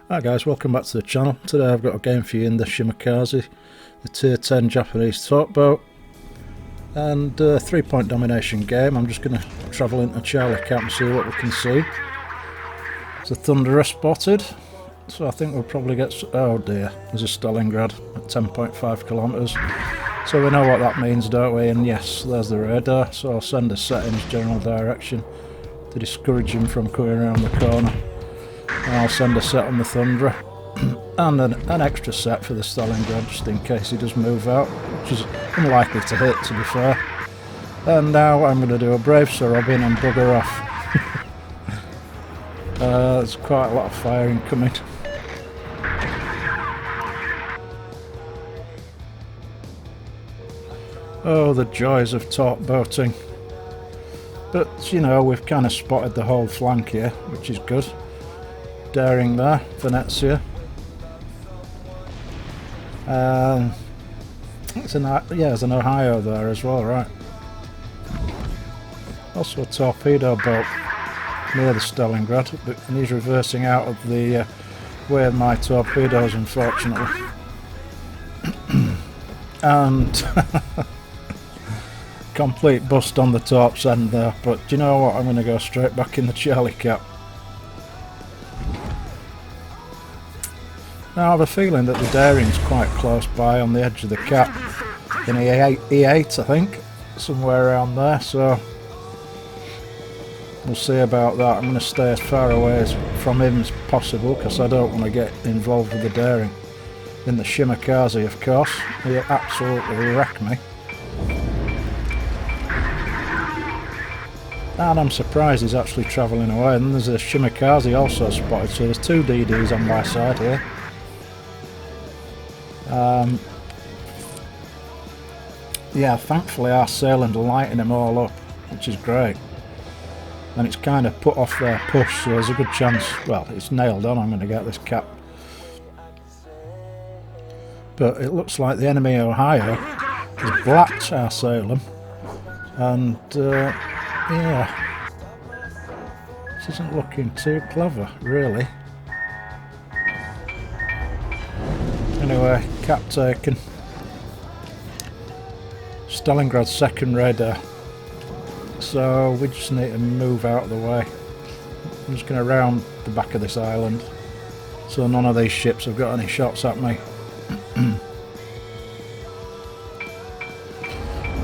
Hi guys, welcome back to the channel. Today I've got a game for you in the Shimakaze, the tier 10 Japanese tugboat, and a 3-point domination game. I'm just going to travel into Charlie Cap and see what we can see. There's a Thunderer spotted, so I think we'll probably get... oh dear, there's a Stalingrad at 10.5 kilometres. So we know what that means, don't we? And yes, there's the radar, so I'll send a set in his general direction to discourage him from coming around the corner. And I'll send a set on the Thunderer and an extra set for the Stalingrad just in case he does move out, which is unlikely to hit, to be fair. And now I'm going to do a Brave Sir Robin and bugger off. There's quite a lot of firing coming. Oh, the joys of torp boating. But, you know, we've kind of spotted the whole flank here, which is good. Daring there, Venezia. There's an Ohio there as well, right? Also a torpedo boat near the Stalingrad, and he's reversing out of the way of my torpedoes, unfortunately. And complete bust on the torp's end there, but do you know what? I'm going to go straight back in the Charlie Cap. Now I have a feeling that the Daring's quite close by on the edge of the cap in E8 I think, somewhere around there, so we'll see about that. I'm going to stay as far away from him as possible because I don't want to get involved with the Daring. In the Shimakaze, of course, he'll absolutely wreck me. And I'm surprised he's actually travelling away. And there's a Shimakaze also spotted, so there's two DDs on my side here. Yeah, thankfully our sailing to lighten them all up, which is great. And it's kind of put off their push, so there's a good chance, well, it's nailed on, I'm going to get this cap. But it looks like the enemy Ohio has blacked our Salem, and yeah, this isn't looking too clever, really. Anyway, cap taken. Stalingrad's second radar, so we just need to move out of the way. I'm just going to round the back of this island, so none of these ships have got any shots at me. I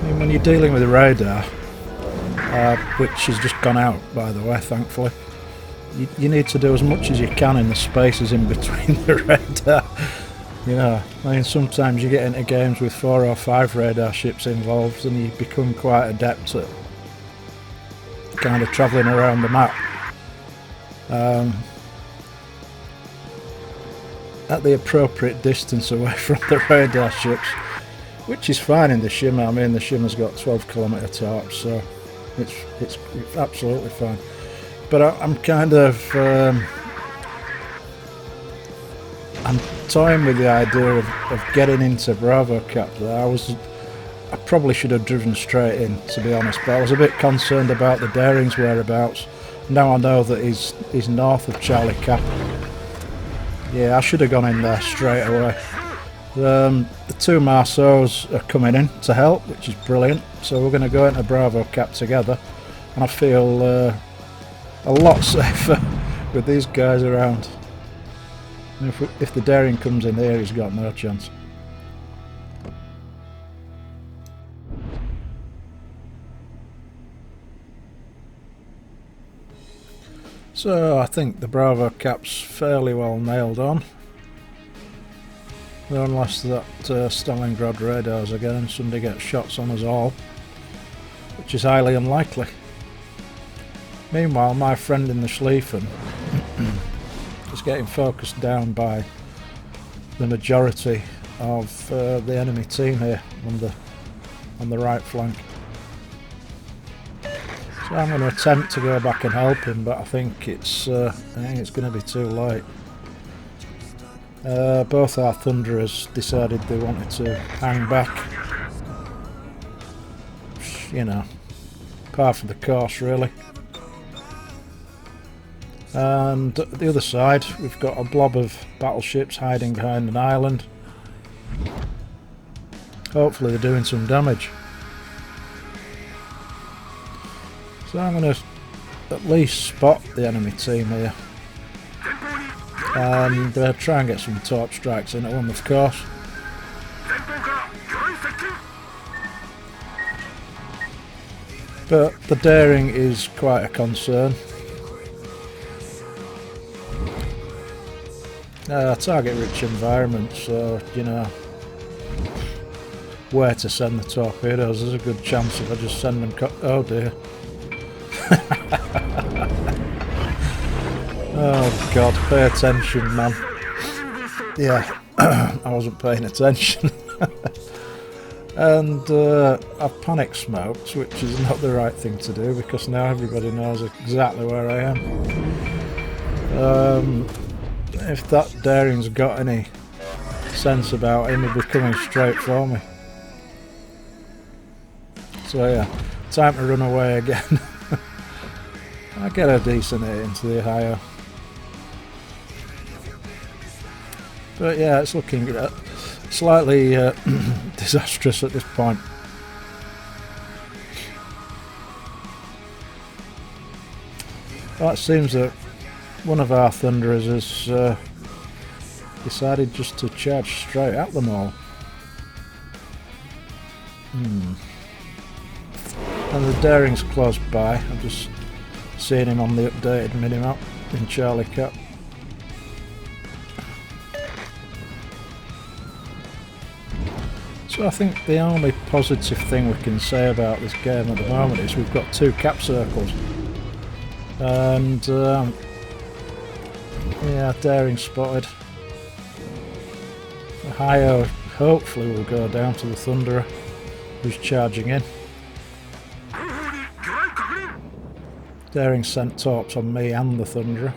mean, when you're dealing with a radar, which has just gone out by the way, thankfully, you need to do as much as you can in the spaces in between the radar. You know, I mean, sometimes you get into games with 4 or 5 radar ships involved and you become quite adept at kind of travelling around the map. At the appropriate distance away from the radar ships, which is fine in the Shima. I mean, the Shima's got 12-kilometre torps, so it's absolutely fine. But I'm kind of I'm toying with the idea of getting into Bravo Cap there. I probably should have driven straight in, to be honest, but I was a bit concerned about the Daring's whereabouts. Now I know that he's north of Charlie Cap. Yeah, I should have gone in there straight away. The two Marceaus are coming in to help, which is brilliant, so we're going to go into Bravo Cap together, and I feel a lot safer with these guys around. If the Daring comes in here, he's got no chance. So I think the Bravo Cap's fairly well nailed on. Unless that Stalingrad radars again and somebody gets shots on us all, which is highly unlikely. Meanwhile, my friend in the Schlieffen is getting focused down by the majority of the enemy team here on the right flank. So I'm going to attempt to go back and help him, but I think it's going to be too late. Both our Thunderers decided they wanted to hang back. You know, par for the course really. And at the other side we've got a blob of battleships hiding behind an island. Hopefully they're doing some damage. So I'm going to at least spot the enemy team here. And try and get some torp strikes into them, of course. But the daring is quite a concern. Target rich environment, so you know where to send the torpedoes. There's a good chance if I just send them oh dear. Oh god, pay attention, man. Yeah, I wasn't paying attention. And I've panic smoked, which is not the right thing to do because now everybody knows exactly where I am. If that daring's got any sense about him, he'll be coming straight for me. So yeah, time to run away again. I get a decent hit into the Ohio. But yeah, it's looking slightly disastrous at this point. Well, it seems that one of our Thunderers has decided just to charge straight at them all. And the daring's close by. I'm just seeing him on the updated minimap in Charlie Cap. So I think the only positive thing we can say about this game at the moment is we've got 2 cap circles. And yeah, daring spotted. Ohio hopefully will go down to the Thunderer who's charging in. Daring sent torps on me and the Thunderer.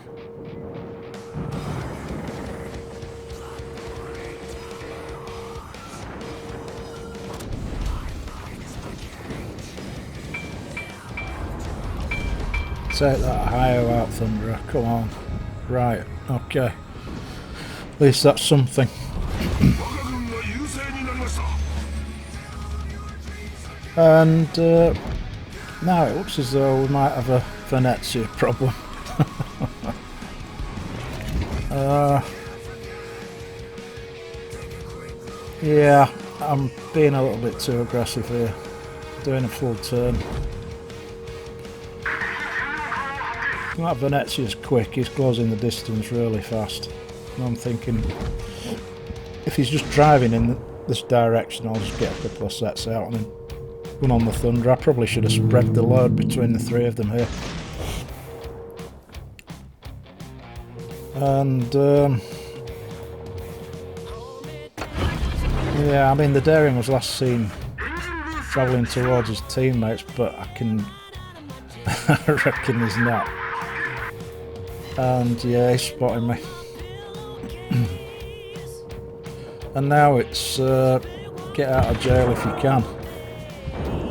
Take that Ohio out, Thunderer, come on. Right, okay. At least that's something. And now it looks as though we might have a Venezia problem. Yeah, I'm being a little bit too aggressive here. Doing a full turn. That Venezia's quick, he's closing the distance really fast. And I'm thinking, if he's just driving in this direction, I'll just get a couple of sets out and then one on the Thunder. I probably should have spread the load between the 3 of them here. And yeah, I mean the daring was last seen travelling towards his teammates, but I reckon he's not. And yeah, he's spotting me. And now it's get out of jail if you can.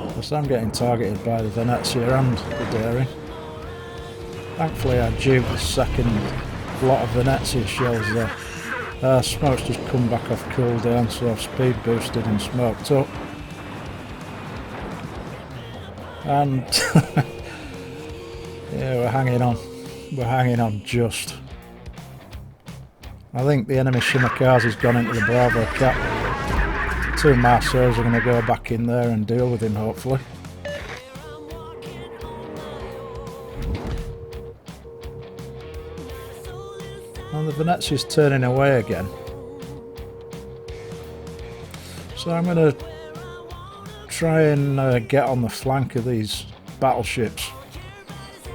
Because I'm getting targeted by the Venezia and the daring. Thankfully I duped the second lot of Venezia shells there. Smoke's just come back off cooldown, so I've speed boosted and smoked up. And yeah, we're hanging on. We're hanging on just. I think the enemy Shimakaze's gone into the Bravo cap. 2 Marceaus are going to go back in there and deal with him, hopefully. And the Venezia's turning away again. So I'm going to try and get on the flank of these battleships.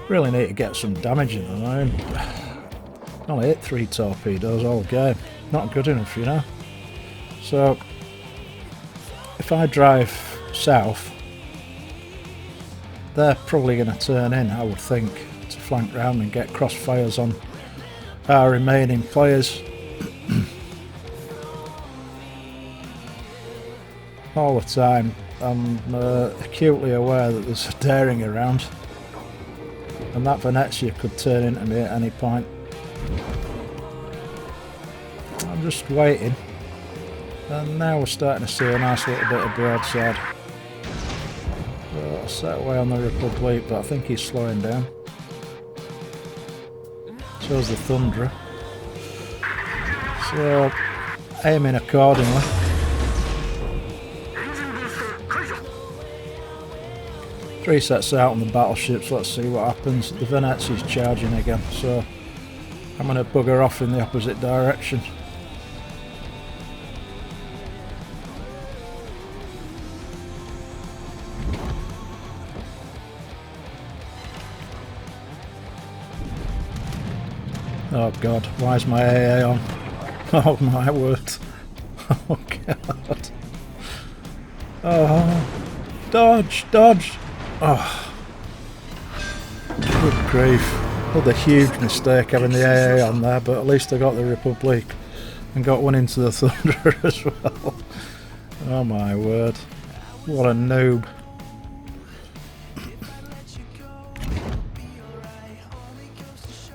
Really need to get some damage in them. I mean, only hit 3 torpedoes all game. Not good enough, you know. So if I drive south, they're probably going to turn in, I would think, to flank round and get crossfires on our remaining players. All the time I'm acutely aware that there's a daring around. and that Venezia could turn into me at any point. I'm just waiting, and now we're starting to see a nice little bit of broadside. So set away on the Republic, but I think he's slowing down. So's the Thunderer. So aiming accordingly. Three sets out on the battleships, let's see what happens. The Venezia's charging again, so I'm going to bugger off in the opposite direction. Oh god, why is my AA on? Oh my word. Oh god. Oh, dodge, dodge. Oh, good grief. Another huge mistake having the AA on there, but at least I got the Republic and got one into the Thunder as well. Oh my word. What a noob.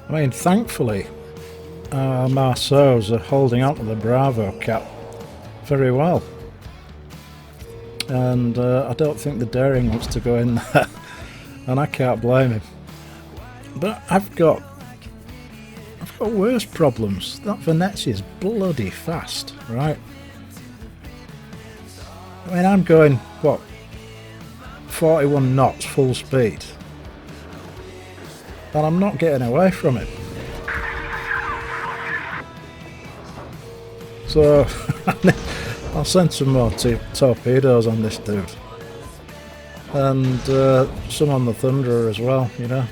I mean, thankfully, Marceaus are holding on to the Bravo cap very well. And I don't think the Daring wants to go in there, and I can't blame him. But I've got worse problems. That Venezia's bloody fast, right? I mean, I'm going, what, 41 knots full speed, and I'm not getting away from it. So I'll send some more torpedoes on this dude, and some on the Thunderer as well, you know,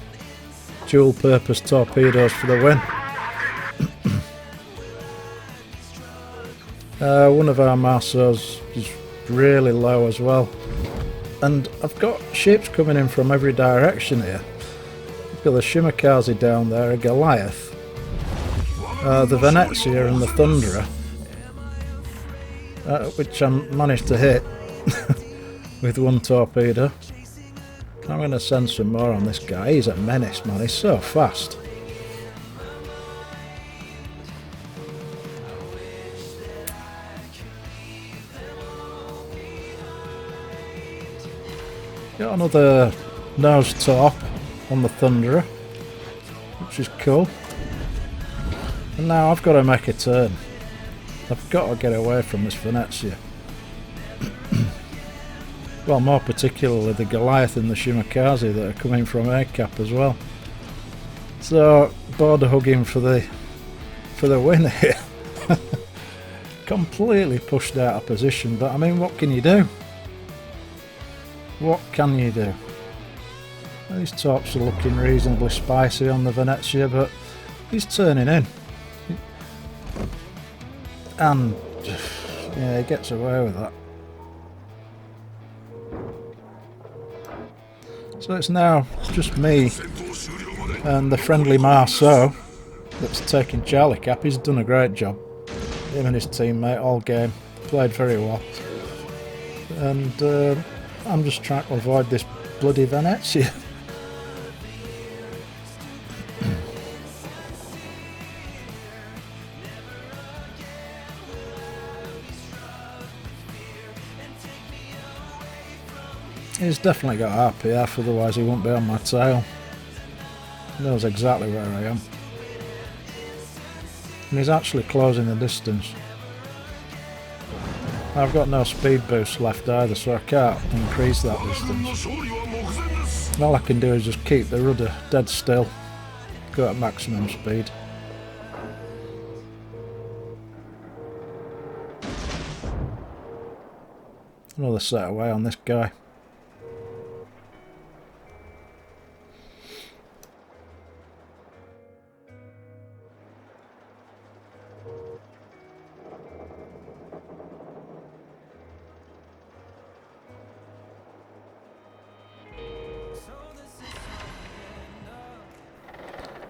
dual purpose torpedoes for the win. One of our Marceaus is really low as well, and I've got ships coming in from every direction here. I've got the Shimakaze down there, a Goliath, the Venezia and the Thunderer, which I managed to hit with one torpedo. I'm going to send some more on this guy. He's a menace, man. He's so fast. Got another nose top on the Thunderer, which is cool. And now I've got to make a turn. I've got to get away from this Venezia. Well, more particularly the Goliath and the Shimakaze that are coming from ACAP as well. So, border hugging for the win here. Completely pushed out of position, but I mean, what can you do? What can you do? These tops are looking reasonably spicy on the Venezia, but he's turning in. And yeah, he gets away with that. So it's now just me and the friendly Marceau that's taking Charlie Cap. He's done a great job. Him and his teammate all game played very well. And I'm just trying to avoid this bloody Venezia. He's definitely got RPF, otherwise he won't be on my tail. He knows exactly where I am. And he's actually closing the distance. I've got no speed boost left either, so I can't increase that distance. All I can do is just keep the rudder dead still, go at maximum speed. Another set away on this guy.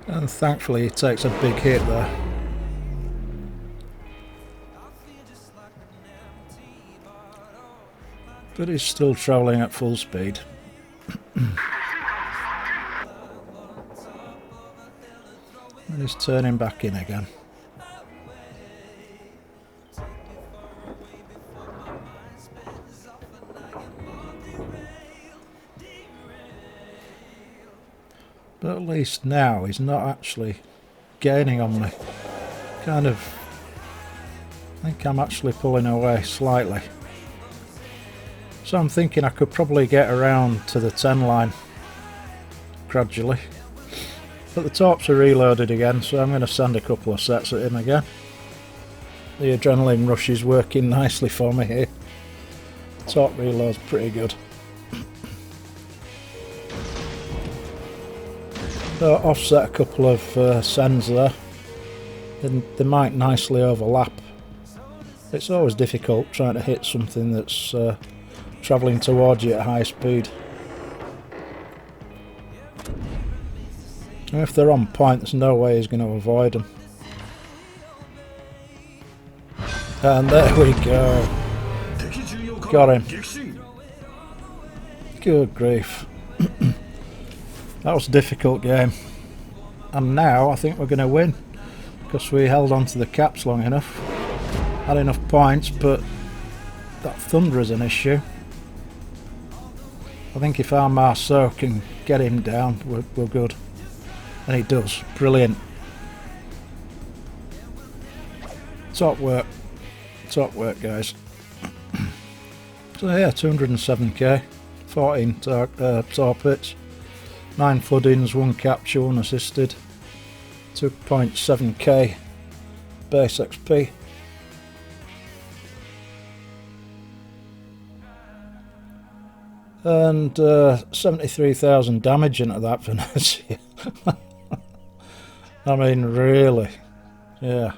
And thankfully he takes a big hit there. But he's still travelling at full speed. He's turning back in again. But at least now he's not actually gaining on me. Kind of, I think I'm actually pulling away slightly. So I'm thinking I could probably get around to the 10 line gradually. But the torps are reloaded again, so I'm going to send a couple of sets at him again. The adrenaline rush is working nicely for me here. Torp reload's pretty good. So offset a couple of sends there. Then they might nicely overlap. It's always difficult trying to hit something that's travelling towards you at high speed. And if they're on point, there's no way he's going to avoid them. And there we go. Got him. Good grief. That was a difficult game. And now I think we're going to win. Because we held on to the caps long enough. Had enough points, but that thunder is an issue. I think if our Marceau can get him down, we're good. And he does. Brilliant. Top work. Top work, guys. So yeah, 207k. 14 torpits. 9 floodings, 1 capture, 1 assisted. 2.7k base XP. And 73,000 damage into that Venezia. I mean, really. Yeah.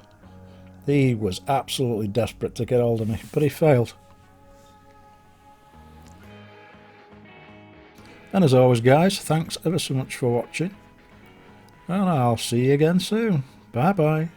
He was absolutely desperate to get hold of me, but he failed. And as always, guys, thanks ever so much for watching. And I'll see you again soon. Bye bye.